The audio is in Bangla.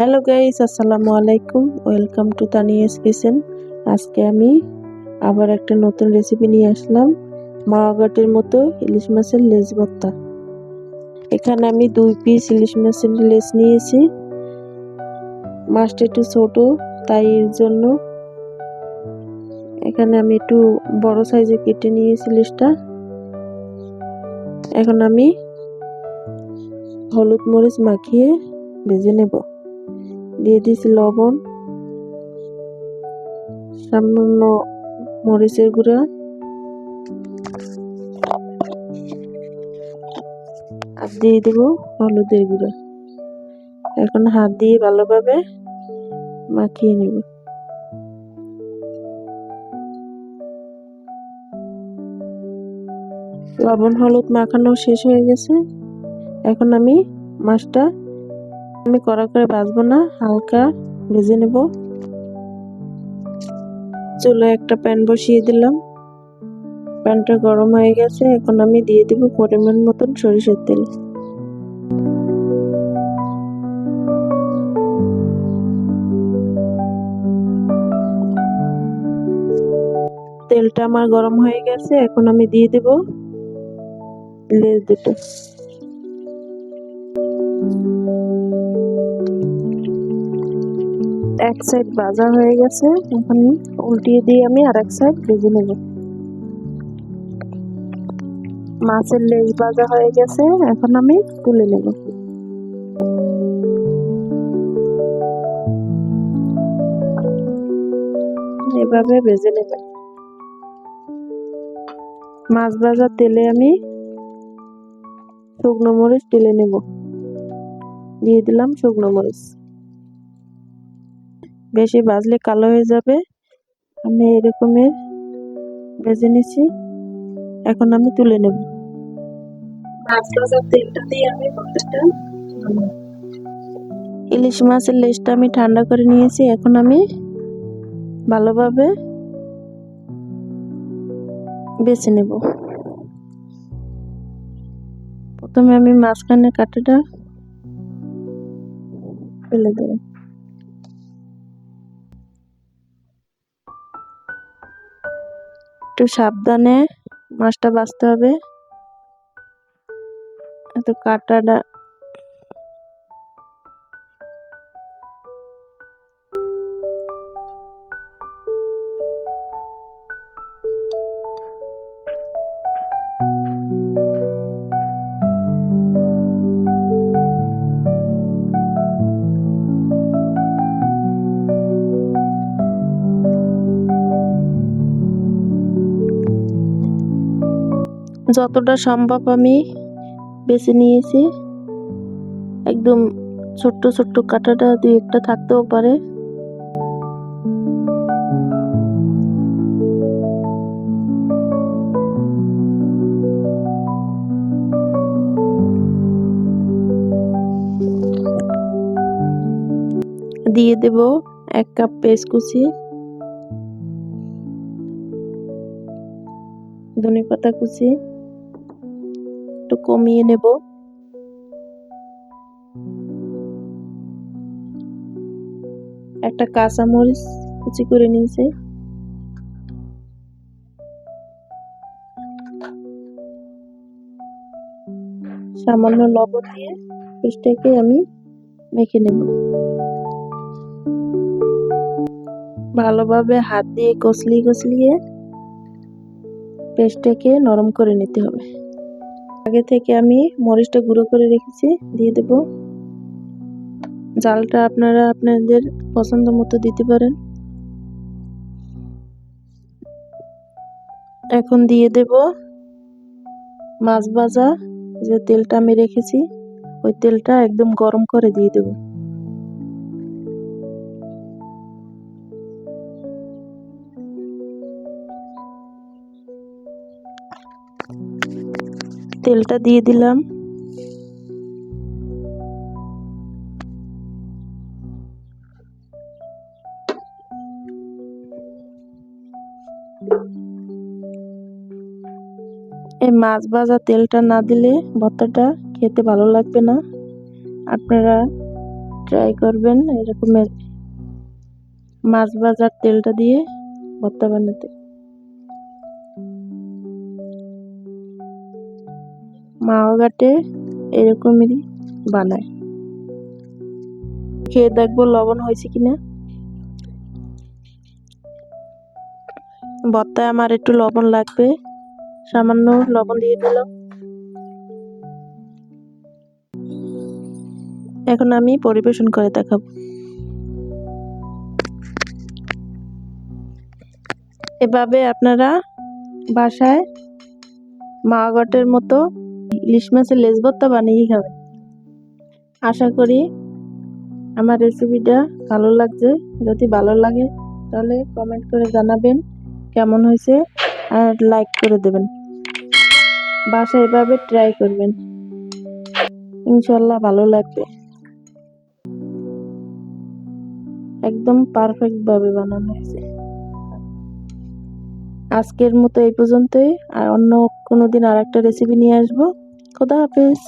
হ্যালো গাইস, আসসালামু আলাইকুম। Welcome to Tania's kitchen. আজকে আমি আবার একটা নতুন রেসিপি নিয়ে আসলাম, মাওয়াঘাটের মতো ইলিশ মাছের লেজ ভর্তা। এখানে আমি 2 পিস ইলিশ মাছের লেজ নিয়েছি। মাছটা একটু ছোট, তাই এর জন্য এখানে আমি একটু বড় সাইজে কেটে নিয়েছি লেজটা। এখন আমি হলুদ মরিচ মাখিয়ে ভেজে নেব। দিয়ে দিয়েছি লবণ, সামান্য মরিচের গুঁড়া আর দিয়ে দেবো হলুদের গুঁড়া। এখন হাত দিয়ে ভালোভাবে মাখিয়ে নেব। লবণ হলুদ মাখানো শেষ হয়ে গেছে। এখন আমি মাছটা কড়া করে ভাজবো না, হালকা ভেজে নেব। চুলায় একটা প্যান বসিয়ে দিলাম, প্যানটা গরম হয়ে গেছে। এখন আমি দিয়ে দেব পরিমাণ মতন সরিষার তেল। তেলটা আমার গরম হয়ে গেছে। এখন আমি দিয়ে দেব লেজ দুটো। এক সাইড ভাজা হয়ে গেছে, এখন উল্টিয়ে দিয়ে আমি আরেক সাইড ভেজে নেব। মাছের লেজ ভাজা হয়ে গেছে, এখন আমি তুলে নেব। এভাবে ভেজে নেব। মাছ ভাজার তেলে আমি শুকনো মরিচ তুলে নেব। দিয়ে দিলাম শুকনো মরিচ। বেশি ভাজলে কালো হয়ে যাবে। আমি এরকমের ভেজে নিছি, এখন আমি তুলে নেব। মাছ ভাজার তেলটা দিয়ে আমি ভর্তাটা ইলিশ মাছের লেজটা আমি ঠান্ডা করে নিয়েছি। এখন আমি ভালোভাবে বেছে নেব। প্রথমে আমি মাঝখানে কাঁটাটা ফেলে দেব। একটু সাবধানে মাছটা বাছতে হবে, এত কাঁটাটা যতটা সম্ভব আমি বেছে নিয়েছি। একদম ছোট্ট ছোট্ট কাঁটাটা 2-1টা থাকতেও পারে। দিয়ে দেব 1 কাপ পেঁয়াজ কুচি, ধনেপাতা কুচি একটু কমিয়ে নেব। একটা কাঁচামরিচ কুচি করে নিয়েছি। সামান্য লবণ দিয়ে পেস্টটাকে আমি মেখে নেব। ভালোভাবে হাত দিয়ে কচলিয়ে পেস্টটাকে নরম করে নিতে হবে। আগে থেকে আমি মরিচটা গুঁড়ো করে রেখেছি, দিয়ে দেব। জালটা আপনারা আপনাদের পছন্দ মতো দিতে পারেন। এখন দিয়ে দেব মাছ ভাজা যে তেলটা আমি রেখেছি, ওই তেলটা একদম গরম করে দিয়ে দেব। তেলটা দিয়ে দিলাম। এই মাছ ভাজা তেলটা না দিলে ভর্তাটা খেতে ভালো লাগবে না। আপনারা ট্রাই করবেন এরকমের মাছ ভাজার তেলটা দিয়ে ভর্তা বানাতে। মাও ঘাটে এরকমেরই বানায়। খেয়ে দেখবো লবণ হয়েছে কিনা। ভর্তায় আমার একটু লবণ লাগবে, সামান্য লবণ দিয়ে দিলাম। এখন আমি পরিবেশন করে দেখাবো। এভাবে আপনারা বাসায় মাওয়া ঘাটের মতো ইলিশ মাছের লেজ ভর্তা বানিয়ে খাবেন। আশা করি আমার রেসিপিটা ভালো লাগছে। যদি ভালো লাগে তাহলে কমেন্ট করে জানাবেন কেমন হয়েছে, আর লাইক করে দেবেন। বাসায় এভাবে ট্রাই করবেন, ইনশাল্লাহ ভালো লাগবে। একদম পারফেক্ট ভাবে বানানো হয়েছে। আজকের মতো এই পর্যন্তই, আর অন্য কোনো দিন আর একটা রেসিপি নিয়ে আসবো। খোদা হাফেজ।